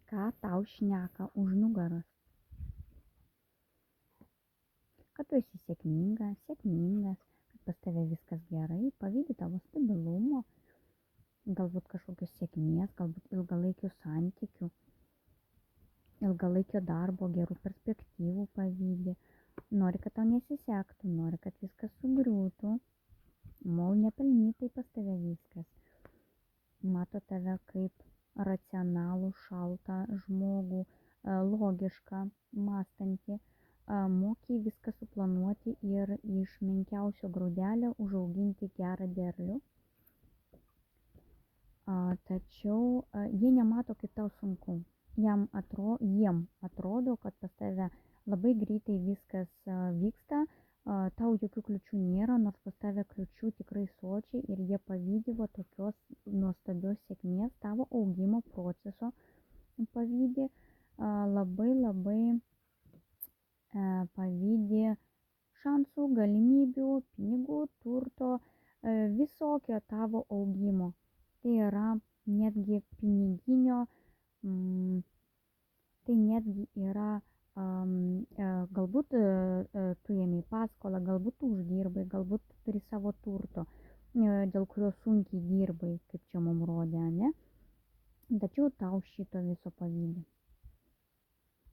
ką tau šneka už nugaros. Kad tu esi sėkmingas, kad pas tave viskas gerai, pavydi tavo stabilumo, galbūt kažkokios sėkmės, galbūt ilgalaikių santykių, ilgalaikio darbo, gerų perspektyvų pavydi. Nori, kad tau nesisektų, nori, kad viskas sugriūtų, nepelnytai pas tave viskas. Mato tave kaip racionalų, šaltą žmogų, logišką, mąstantį, moki viską suplanuoti ir iš menkiausio grūdelio užauginti gerą derlių. Tačiau jie nemato, kaip tau sunku. Jiem atrodo, kad pas tave labai greitai viskas vyksta, tau jokių kliučių nėra, nors pas tave kliučių tikrai sočiai ir jie pavydi tokios nuostabios sėkmės, tavo augimo proceso pavydi, labai pavydi šansų, galimybių, pinigų, turto, visokio tavo augimo. Tai yra netgi piniginio, tai netgi yra galbūt tu ėmei paskolą, galbūt tu uždirbai, galbūt tu turi savo turto, dėl kurio sunkiai dirbai, kaip čia mums rodė, ne? Tačiau tau šito viso pavydi.